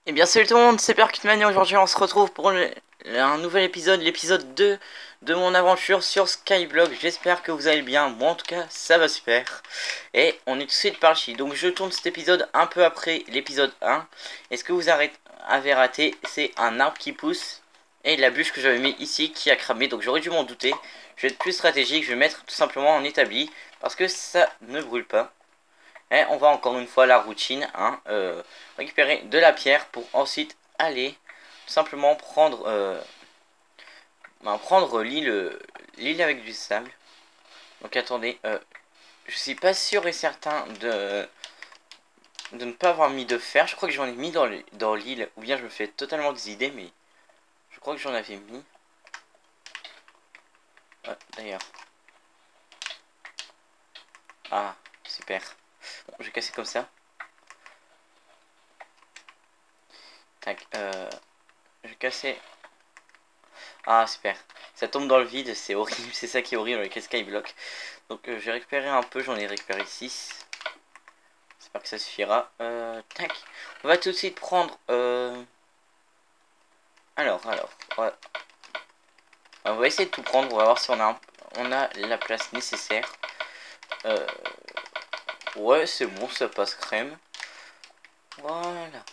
Eh bien salut tout le monde, c'est Percutman et aujourd'hui on se retrouve pour un nouvel épisode, l'épisode 2 de mon aventure sur Skyblock. J'espère que vous allez bien, moi en tout cas ça va super. Et on est tout de suite parti, donc je tourne cet épisode un peu après l'épisode 1. Et ce que vous avez raté, c'est un arbre qui pousse et la bûche que j'avais mis ici qui a cramé, donc j'aurais dû m'en douter. Je vais être plus stratégique, je vais mettre tout simplement en établi parce que ça ne brûle pas. Et on va encore une fois la routine, hein, récupérer de la pierre pour ensuite aller tout simplement prendre l'île avec du sable. Donc attendez, je suis pas sûr et certain de ne pas avoir mis de fer. Je crois que j'en ai mis dans l'île, ou bien je me fais totalement des idées, mais je crois que j'en avais mis. Ouais, d'ailleurs. Ah, super. Bon, je vais casser comme ça. Tac, je vais casser. Ah, super. Ça tombe dans le vide, c'est horrible. C'est ça qui est horrible avec les skyblock. Donc, j'ai récupéré un peu, j'en ai récupéré 6. J'espère que ça suffira. Tac. On va tout de suite prendre. Alors. On va essayer de tout prendre. On va voir si on a la place nécessaire. Euh, ouais, c'est bon, ça passe crème. Voilà.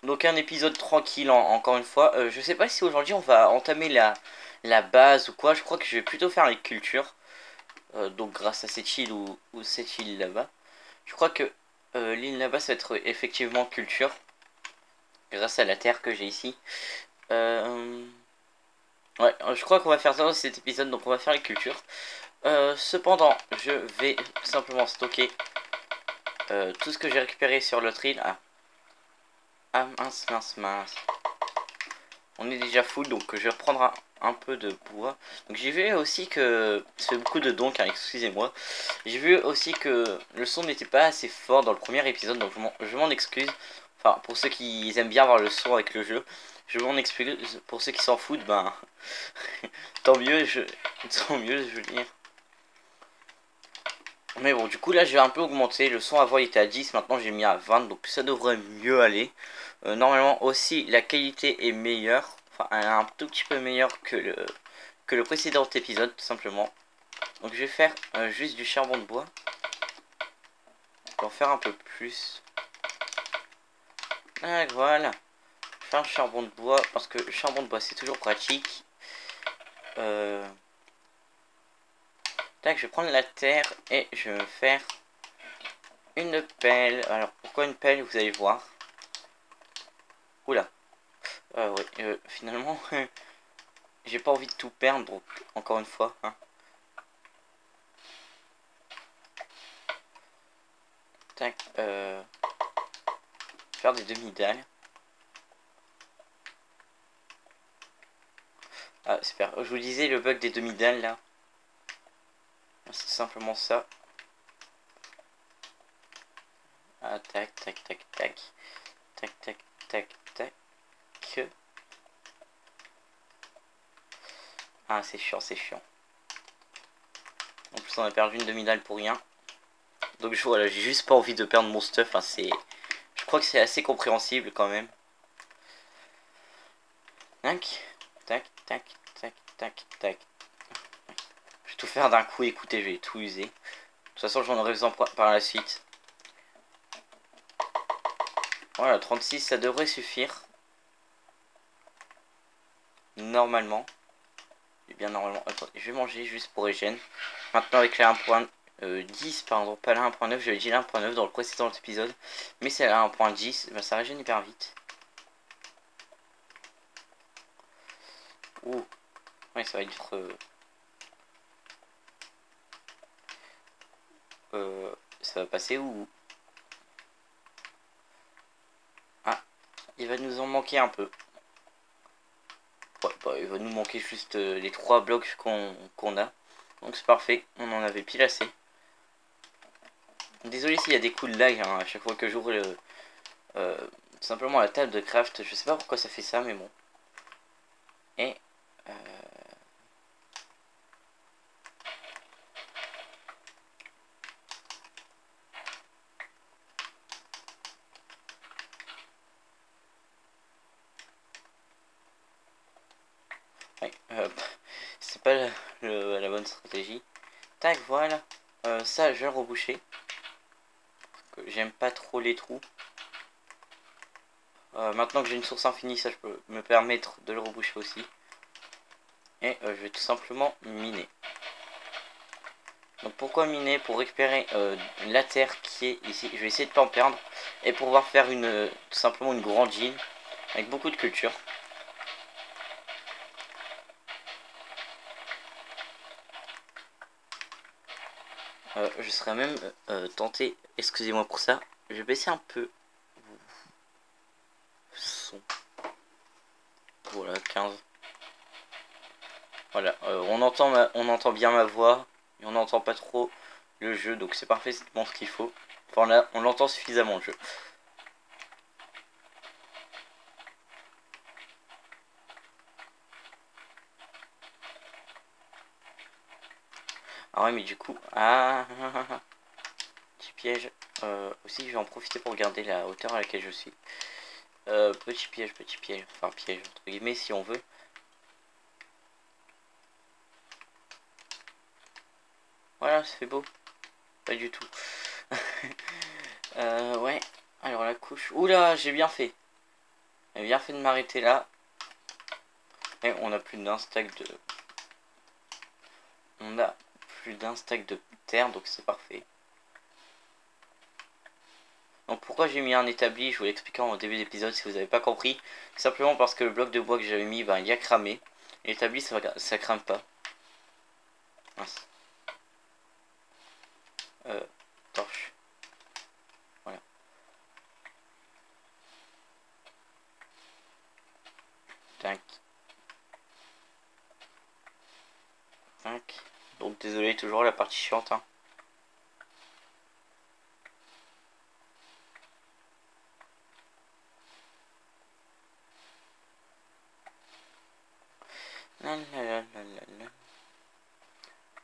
Donc, un épisode tranquille, encore une fois. Je sais pas si aujourd'hui on va entamer la base ou quoi. Je crois que je vais plutôt faire les cultures. Donc grâce à cette île ou cette île là-bas. Je crois que l'île là-bas ça va être effectivement culture. Grâce à la terre que j'ai ici. Euh, ouais, je crois qu'on va faire ça dans cet épisode, donc on va faire les cultures. Cependant, je vais tout simplement stocker tout ce que j'ai récupéré sur l'autre île. Ah mince. On est déjà full, donc je vais reprendre un peu de bois. Donc j'ai vu aussi que... Ça fait beaucoup de donc, hein, excusez-moi. J'ai vu aussi que le son n'était pas assez fort dans le premier épisode, donc je m'en excuse. Enfin, pour ceux qui aiment bien avoir le son avec le jeu, je m'en excuse. Pour ceux qui s'en foutent, ben... tant mieux, tant mieux, je veux dire. Mais bon, du coup, là, j'ai un peu augmenté. Le son avant, il était à 10, maintenant j'ai mis à 20, donc ça devrait mieux aller. Normalement aussi, la qualité est meilleure. Enfin, elle est un tout petit peu meilleure que le précédent épisode, tout simplement. Donc je vais faire juste du charbon de bois. Pour en faire un peu plus. Ah, voilà. Je vais faire un charbon de bois, parce que le charbon de bois, c'est toujours pratique. Tac, je vais prendre la terre et je vais me faire une pelle. Alors, pourquoi une pelle, vous allez voir. Oula. Ouais, finalement... J'ai pas envie de tout perdre, donc encore une fois. Hein. Tac, faire des demi-dalles. Ah, super. Je vous disais le bug des demi-dalles là. C'est simplement ça. Ah, tac. Tac. Ah, c'est chiant. En plus, on a perdu une demi-dalle pour rien. Donc voilà, j'ai juste pas envie de perdre mon stuff. Hein, je crois que c'est assez compréhensible quand même. Tac. Je vais tout faire d'un coup, écoutez, je vais tout user. De toute façon, j'en aurai besoin par la suite. Voilà, 36, ça devrait suffire. Normalement. Et bien normalement. Attends, je vais manger juste pour hygiène. Maintenant avec la 1.10, pardon, pas la 1.9, j'avais dit la 1.9 dans le précédent épisode. Mais c'est la 1.10, ben ça régène hyper vite. Ouh. Ouais, ça va être... ça va passer où? Ah, il va nous en manquer un peu. Ouais, bah, il va nous manquer juste les 3 blocs qu'on a. Donc c'est parfait, on en avait pile assez. Désolé s'il y a des coups de lag hein, à chaque fois que j'ouvre simplement la table de craft. Je sais pas pourquoi ça fait ça, mais bon. Et... Ouais, c'est pas la bonne stratégie. Tac, voilà. Ça, je vais le reboucher. J'aime pas trop les trous. Maintenant que j'ai une source infinie, ça je peux me permettre de le reboucher aussi. Et je vais tout simplement miner. Donc pourquoi miner? Pour récupérer la terre qui est ici. Je vais essayer de pas en perdre. Et pour pouvoir faire tout simplement une grande île avec beaucoup de culture. Je serais même tenté, excusez-moi pour ça, je vais baisser un peu le son. Voilà, 15. Voilà, on entend bien ma voix, et on n'entend pas trop le jeu, donc c'est parfaitement ce qu'il faut. Enfin là, on l'entend suffisamment le jeu. Ah ouais, mais du coup, petit piège. Aussi, je vais en profiter pour regarder la hauteur à laquelle je suis. Petit piège, enfin piège entre guillemets si on veut. Voilà, ça fait beau. Pas du tout. Ouais. Alors la couche. Oula, j'ai bien fait. J'ai bien fait de m'arrêter là. Et on a plus d'un stack de. On a plus d'un stack de terre, donc c'est parfait. Donc pourquoi j'ai mis un établi, je vous l'expliquais en début d'épisode si vous n'avez pas compris. Simplement parce que le bloc de bois que j'avais mis, ben, il a cramé. L'établi ça crame pas. Mince. Torche. Voilà. Tac. Tac. Donc désolé, toujours la partie chiante. Hein.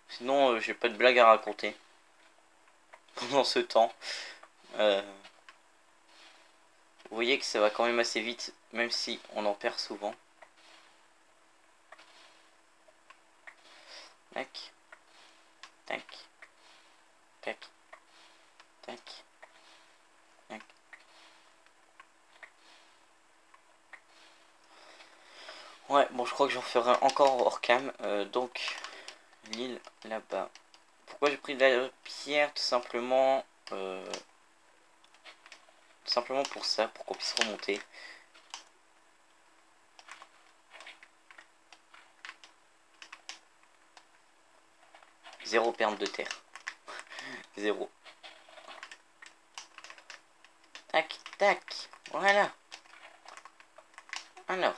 Sinon, j'ai pas de blague à raconter pendant ce temps. Vous voyez que ça va quand même assez vite, même si on en perd souvent. Tac. Tac. Tac. Tac. Tac. Ouais, bon, je crois que j'en ferai encore hors cam. Donc, l'île là-bas. Pourquoi j'ai pris de la pierre? Tout simplement pour ça, pour qu'on puisse remonter. Zéro perte de terre. Zéro. Tac, tac. Voilà. Alors.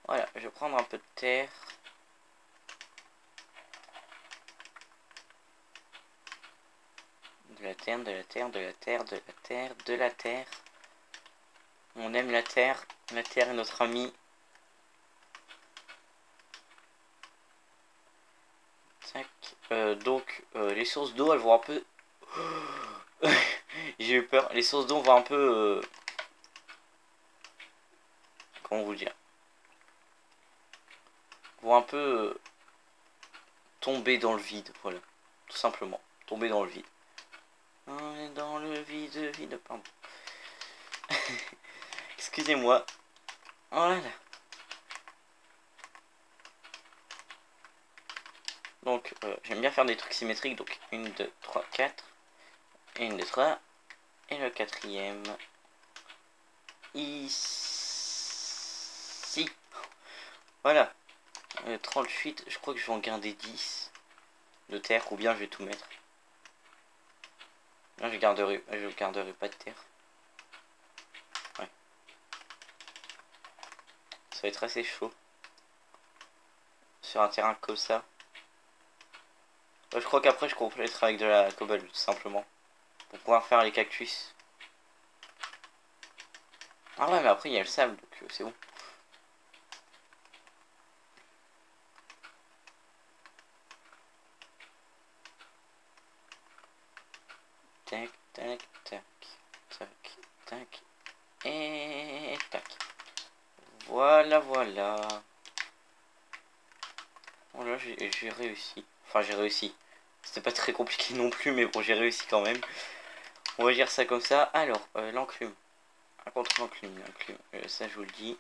Voilà, je vais prendre un peu de terre. De la terre, de la terre, de la terre, de la terre, de la terre. On aime la terre. La terre est notre ami. Tac. Donc, les sources d'eau, elles vont un peu... J'ai eu peur. Les sources d'eau vont un peu... comment vous dire? Vont un peu tomber dans le vide. Voilà. Tout simplement. Tomber dans le vide. On est dans le vide, pardon. Excusez-moi. Voilà. Donc, j'aime bien faire des trucs symétriques. Donc, 1, 2, 3, 4. 1, 2, 3. Et le quatrième. Ici. Voilà. 38. Je crois que je vais en garder 10 de terre. Ou bien je vais tout mettre. Non, je garderai pas de terre. Ouais. Ça va être assez chaud. Sur un terrain comme ça. Je crois qu'après je compléterai avec de la cobble tout simplement. Pour pouvoir faire les cactus. Ah ouais, mais après il y a le sable, donc c'est bon. Tac, tac, tac, tac, tac, et tac. Voilà, voilà. Voilà, j'ai réussi. Enfin, j'ai réussi. C'était pas très compliqué non plus, mais bon, j'ai réussi quand même. On va dire ça comme ça. Alors, l'enclume. Contre l'enclume, ça, je vous le dis.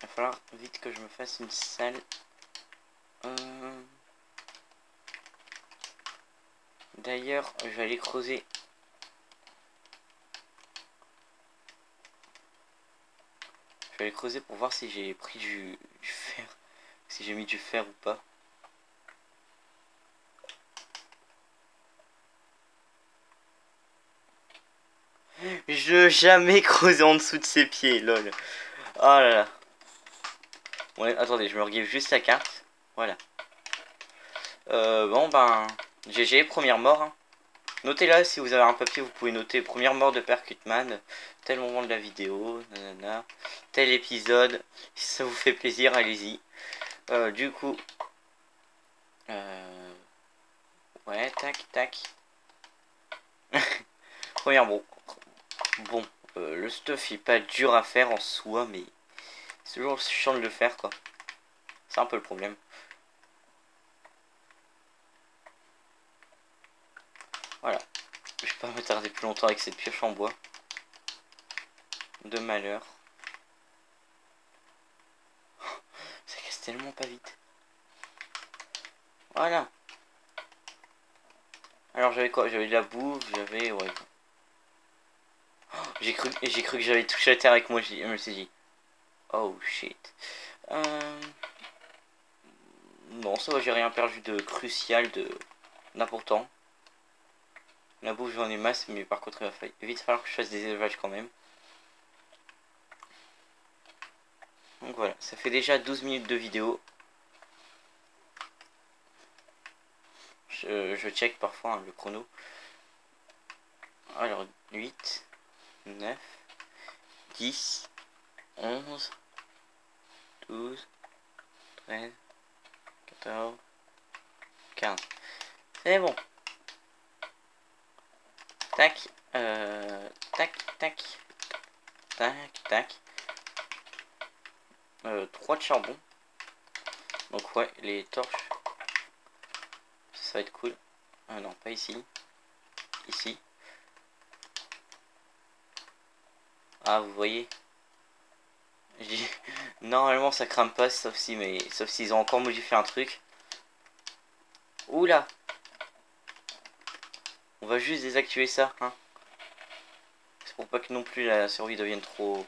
Il va falloir vite que je me fasse une salle. D'ailleurs, je vais aller creuser. Je vais aller creuser pour voir si j'ai pris du fer. Si j'ai mis du fer ou pas. Je jamais creusé en dessous de ses pieds, lol. Oh là là. Ouais, attendez, je me regarde juste la carte. Voilà. Bon ben, GG, première mort. Hein. Notez-la si vous avez un papier, vous pouvez noter première mort de Percutman, tel moment de la vidéo, nanana, tel épisode. Si ça vous fait plaisir, allez-y. Du coup, ouais, tac, tac. Première bon. Bon, le stuff est pas dur à faire en soi, mais c'est toujours chiant de le faire quoi. C'est un peu le problème. Voilà. Je vais pas m'attarder plus longtemps avec cette pioche en bois. De malheur. Ça casse tellement pas vite. Voilà. Alors j'avais quoi? J'avais de la bouffe, j'avais... Ouais. Oh, j'ai cru que j'avais touché la terre avec moi, je me suis dit. Oh shit. Non, ça va, j'ai rien perdu de crucial, d'important. La bouffe j'en ai masse, mais par contre il va vite falloir que je fasse des élevages quand même. Donc voilà, ça fait déjà 12 minutes de vidéo. Je check parfois hein, le chrono. Alors 8, 9, 10, 11, 12, 13, 14, 15. C'est bon. Tac, tac, tac, tac, tac. 3 de charbon. Donc ouais, les torches. Ça va être cool. Non, pas ici. Ici. Ah, vous voyez. Normalement ça crame pas, sauf s'ils ont encore modifié un truc. Oula. On va juste désactiver ça, hein. C'est pour pas que non plus la survie devienne trop...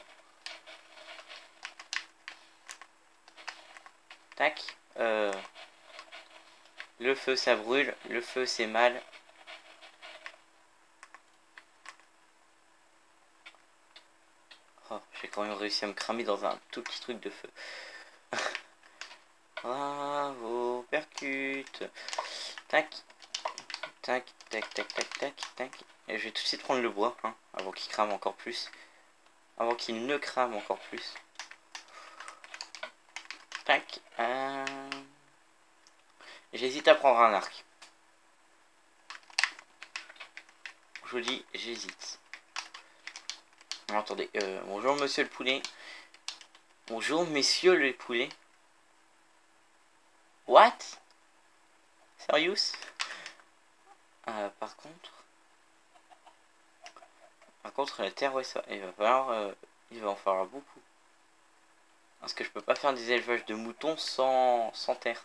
Tac. Le feu ça brûle, le feu c'est mal. Oh, j'ai quand même réussi à me cramer dans un tout petit truc de feu. Bravo, percute. Tac. Tac, tac, tac, tac, tac, tac. Et je vais tout de suite prendre le bois, hein, avant qu'il crame encore plus. Avant qu'il ne crame encore plus. Tac. J'hésite à prendre un arc. Je vous dis, j'hésite. Attendez, bonjour monsieur le poulet. Bonjour messieurs les poulets. What? Serious? Par contre la terre, ouais, ça, il va en falloir beaucoup. Parce que je peux pas faire des élevages de moutons sans terre.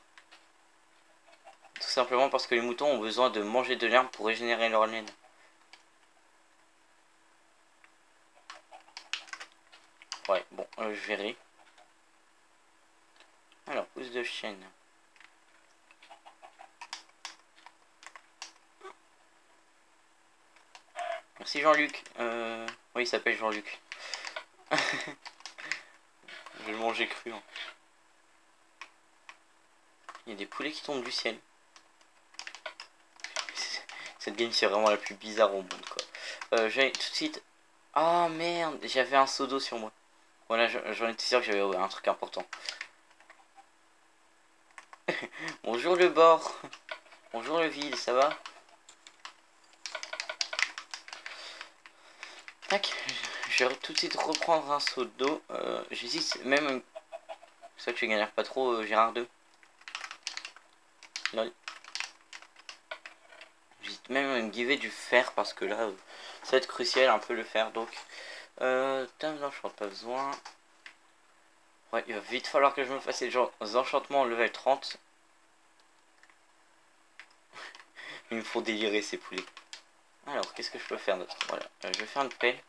Tout simplement parce que les moutons ont besoin de manger de l'herbe pour régénérer leur laine. Ouais, bon, je verrai. Alors, pousse de chêne. Merci Jean-Luc. Oui, il s'appelle Jean-Luc. Je vais le manger cru. Hein. Il y a des poulets qui tombent du ciel. Cette game c'est vraiment la plus bizarre au monde quoi. J'allais tout de suite... Ah merde, j'avais un seau d'eau sur moi. Voilà, j'en étais sûr que j'avais un truc important. Bonjour le bord. Bonjour le vide, ça va? je vais tout de suite reprendre un seau d'eau. J'hésite même... C'est ça que je galère pas trop, Gérard 2. Lol. J'hésite même à me giver du fer parce que là, ça va être crucial un peu le fer. Donc, dame d'enchant, pas besoin. Ouais, il va vite falloir que je me fasse les enchantements level 30. Ils me font délirer ces poulets. Alors, qu'est-ce que je peux faire d'autre? Voilà, je vais faire une pelle.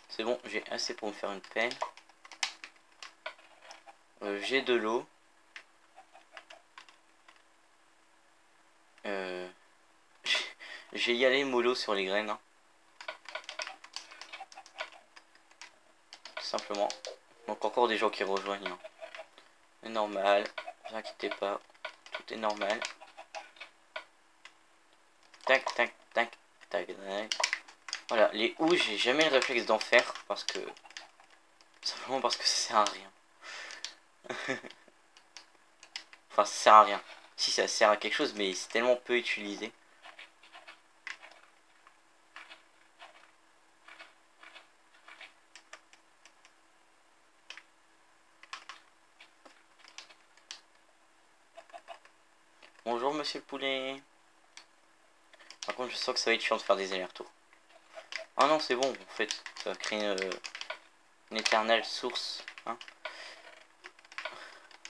C'est bon, j'ai assez pour me faire une pelle. J'ai de l'eau. Je vais y aller mollo sur les graines. Hein. Tout simplement. Donc encore des gens qui rejoignent. Hein. C'est normal. Ne vous inquiétez pas. Tout est normal. Tac, tac, tac, tac, tac. Voilà, les houes, j'ai jamais le réflexe d'en faire parce que... Simplement parce que ça sert à rien. Enfin, ça sert à rien. Si, ça sert à quelque chose, mais c'est tellement peu utilisé. Bonjour, monsieur le poulet. Par contre, je sens que ça va être chiant de faire des allers-retours. Ah non, c'est bon, en fait. Ça va créer une éternelle source. Hein.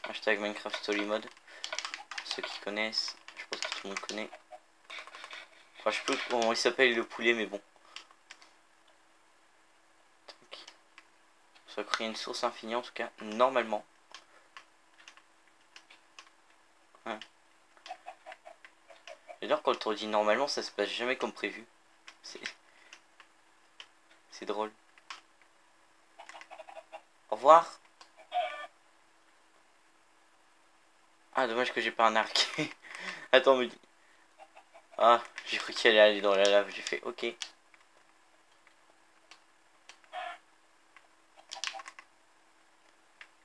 Hashtag Minecraft Story Mode. Ceux qui connaissent, je pense que tout le monde connaît. Enfin, je sais plus comment il s'appelle le poulet, mais bon. Ça va créer une source infinie, en tout cas, normalement. Ouais. D'ailleurs, quand on dit normalement, ça se passe jamais comme prévu. C'est drôle. Au revoir. Ah, dommage que j'ai pas un arc. Attends, me dis. Ah, j'ai cru qu'elle allait aller dans la lave. J'ai fait ok.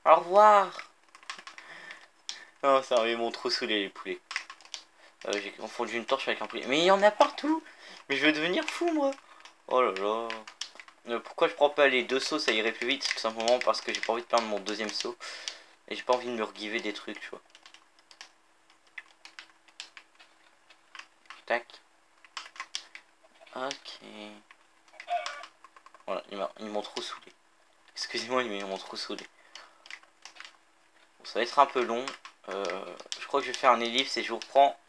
Au revoir. Oh, ça m'avait mon trop saoulé les poulets. J'ai confondu une torche avec un poulet. Mais il y en a partout. Mais je vais devenir fou, moi. Oh là là. Pourquoi je prends pas les deux sauts? Ça irait plus vite. Tout simplement parce que j'ai pas envie de perdre mon deuxième saut. Et j'ai pas envie de me regiver des trucs, tu vois. Tac. Ok. Voilà, ils m'ont trop saoulé. Excusez-moi, ils m'ont trop saoulé. Bon, ça va être un peu long. Je crois que je vais faire un ellipse et je vous reprends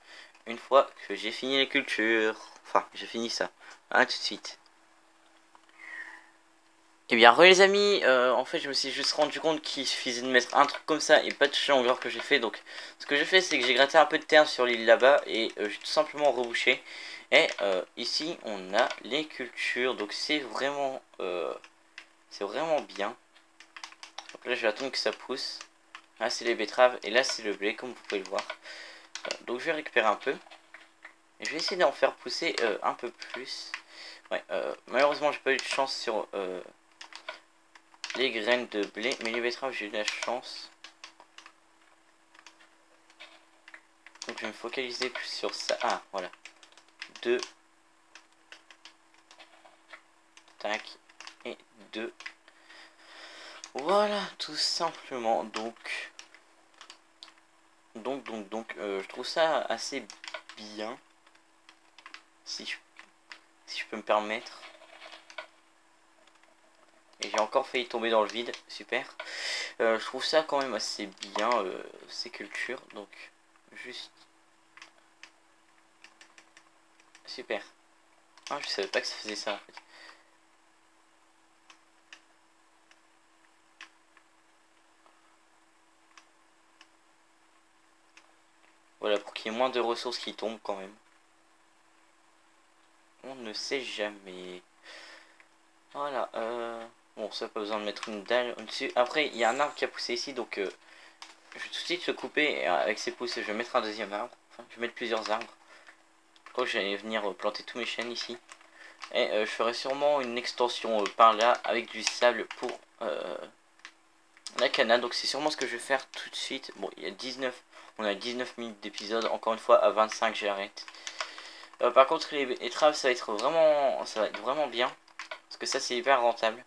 une fois que j'ai fini les cultures. Enfin, j'ai fini ça. A tout de suite. Et bien, re les amis, en fait, je me suis juste rendu compte qu'il suffisait de mettre un truc comme ça et pas toucher l'engleur que j'ai fait. Donc, ce que j'ai fait, c'est que j'ai gratté un peu de terre sur l'île là-bas et j'ai tout simplement rebouché. Et ici, on a les cultures. Donc, c'est vraiment bien. Donc là, je vais attendre que ça pousse. Là, c'est les betteraves et là, c'est le blé, comme vous pouvez le voir. Donc, je vais récupérer un peu. Et je vais essayer d'en faire pousser un peu plus. Ouais, malheureusement, j'ai pas eu de chance sur les graines de blé, mais les betteraves, j'ai eu de la chance. Donc, je vais me focaliser plus sur ça. Ah, voilà. 2. Tac. Et 2. Voilà, tout simplement. Donc, je trouve ça assez bien. Si je peux me permettre. Et j'ai encore failli tomber dans le vide, super. Je trouve ça quand même assez bien, ces cultures, donc juste... Super. Ah, je savais pas que ça faisait ça en fait. Voilà, pour qu'il y ait moins de ressources qui tombent quand même. On ne sait jamais. Voilà, bon, ça pas besoin de mettre une dalle au-dessus. Après, il y a un arbre qui a poussé ici, donc je vais tout de suite le couper. Et avec ses pousses, je vais mettre un deuxième arbre. Enfin, je vais mettre plusieurs arbres. Je crois que je vais venir planter tous mes chênes ici. Et je ferai sûrement une extension par là avec du sable pour la canne. Donc c'est sûrement ce que je vais faire tout de suite. Bon, il y a 19, on a 19 minutes d'épisode. Encore une fois, à 25, j'arrête. Par contre, les betteraves, ça va être vraiment bien. Parce que ça c'est hyper rentable.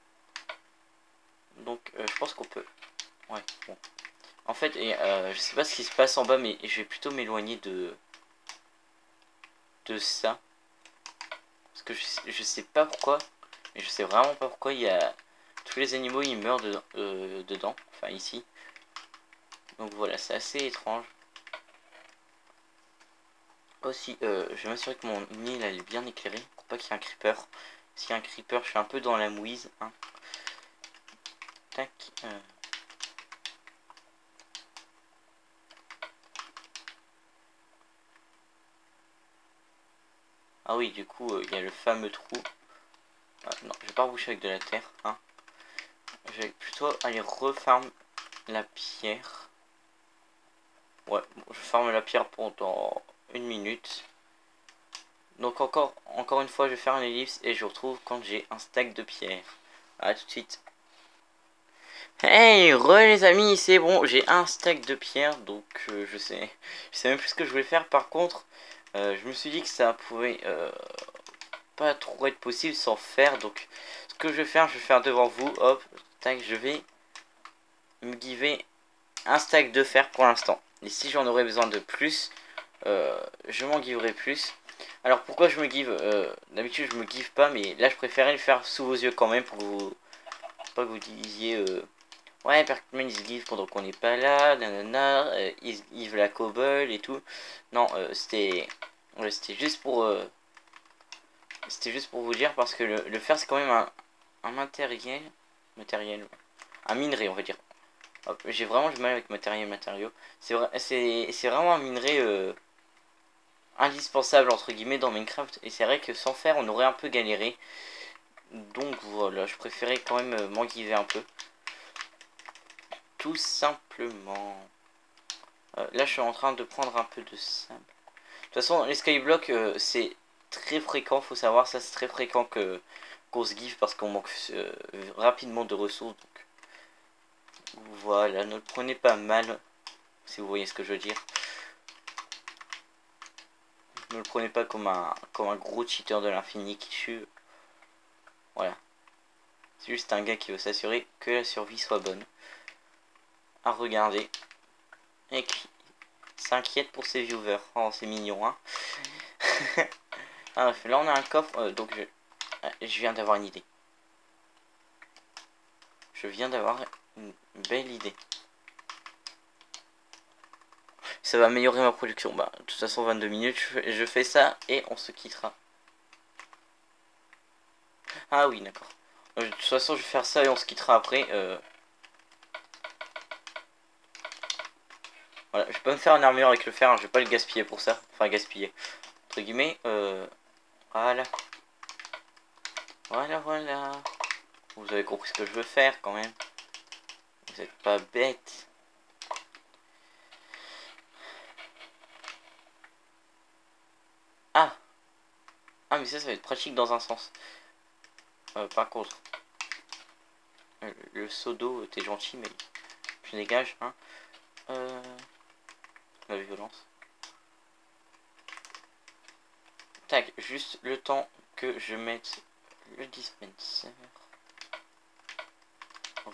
Donc je pense qu'on peut... Ouais, bon. En fait, je sais pas ce qui se passe en bas, mais je vais plutôt m'éloigner de ça. Parce que je sais pas pourquoi. Mais je sais vraiment pas pourquoi il y a... Tous les animaux ils meurent dedans. Enfin ici. Donc voilà, c'est assez étrange. Aussi, je vais m'assurer que mon île elle est bien éclairée. Pour pas qu'il y ait un creeper. S'il y a un creeper, je suis un peu dans la mouise. Hein. Tac. Ah oui, du coup, il y a le fameux trou. Ah, non, je vais pas reboucher avec de la terre. Hein. Je vais plutôt aller refarm la pierre. Ouais, bon, je farme la pierre pendant 1 minute. Donc encore une fois, je vais faire une ellipse et je vous retrouve quand j'ai un stack de pierre. A tout de suite. Hey, les amis, c'est bon, j'ai un stack de pierre, donc je sais même plus ce que je voulais faire. Par contre, je me suis dit que ça pouvait pas trop être possible sans faire. Donc, ce que je vais faire devant vous. Hop, tac, je vais me giver un stack de fer pour l'instant. Et si j'en aurais besoin de plus, je m'en giverai plus. Alors pourquoi je me give d'habitude je me give pas, mais là je préférais le faire sous vos yeux quand même pour pas que vous disiez ouais, Perkman il se give pendant qu'on n'est pas là, nanana, il se give la cobble et tout. Non, c'était juste pour vous dire, parce que le fer c'est quand même un matériel, un minerai on va dire. J'ai vraiment du mal avec matériaux. C'est vraiment un minerai indispensable entre guillemets dans Minecraft, et c'est vrai que sans fer on aurait un peu galéré. Donc voilà, je préférais quand même m'en giver un peu. Tout simplement. Là je suis en train de prendre un peu de sable. De toute façon les skyblocks c'est très fréquent, faut savoir, ça c'est très fréquent qu'on se give parce qu'on manque rapidement de ressources. Donc voilà, ne le prenez pas mal si vous voyez ce que je veux dire. Ne le prenez pas comme un gros cheater de l'infini qui tue. Voilà. C'est juste un gars qui veut s'assurer que la survie soit bonne. À regarder. Et qui s'inquiète pour ses viewers. Oh, c'est mignon, hein. Ah, là, on a un coffre. Donc, je viens d'avoir une idée. Je viens d'avoir une belle idée. Ça va améliorer ma production. Bah, de toute façon, 22 minutes. Je fais ça et on se quittera. Ah oui, d'accord. De toute façon, je vais faire ça et on se quittera après. Voilà, je vais pas me faire une armure avec le fer, hein, je vais pas le gaspiller pour ça. Enfin, gaspiller. Entre guillemets, voilà. Voilà. Vous avez compris ce que je veux faire quand même. Vous êtes pas bête. Ah. Ah, mais ça va être pratique dans un sens. Par contre, le seau d'eau, t'es gentil, mais je dégage, hein. La violence. Tac, juste le temps que je mette le dispenser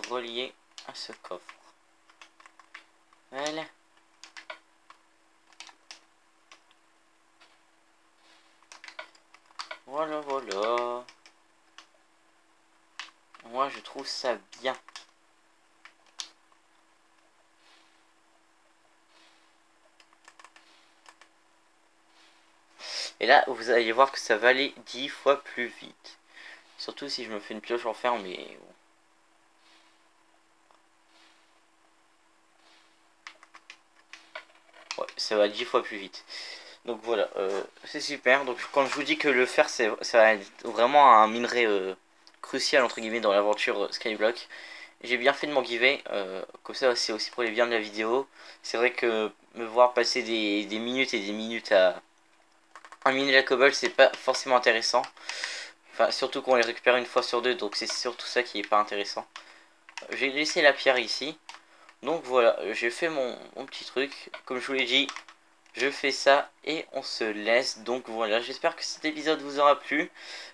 relié à ce coffre. Voilà. Voilà. Moi, je trouve ça bien. Et là, vous allez voir que ça va aller 10 fois plus vite. Surtout si je me fais une pioche en fer, mais bon. Ouais, ça va 10 fois plus vite. Donc voilà, c'est super. Donc quand je vous dis que le fer, ça va être vraiment un minerai crucial entre guillemets dans l'aventure Skyblock. J'ai bien fait de m'en giver, comme ça c'est aussi pour les biens de la vidéo. C'est vrai que me voir passer des minutes et des minutes à miner la cobble, c'est pas forcément intéressant. Enfin, surtout qu'on les récupère une fois sur deux, donc c'est surtout ça qui est pas intéressant. J'ai laissé la pierre ici. Donc voilà, j'ai fait mon petit truc. Comme je vous l'ai dit, je fais ça et on se laisse. Donc voilà, j'espère que cet épisode vous aura plu.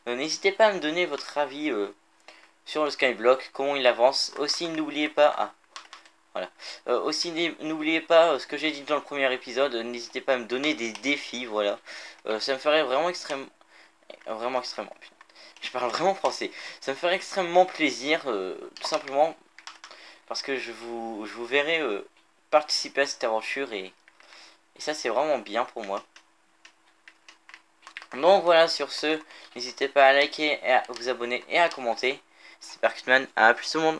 N'hésitez pas à me donner votre avis sur le Skyblock, comment il avance. Aussi n'oubliez pas... Ah, voilà. Aussi n'oubliez pas ce que j'ai dit dans le premier épisode. N'hésitez pas à me donner des défis, voilà. Ça me ferait vraiment extrêmement... Putain. Je parle vraiment français. Ça me ferait extrêmement plaisir, tout simplement, parce que je vous verrai participer à cette aventure et ça c'est vraiment bien pour moi. Donc voilà, sur ce, n'hésitez pas à liker, et à vous abonner et à commenter. C'était Parkitman, à plus tout le monde.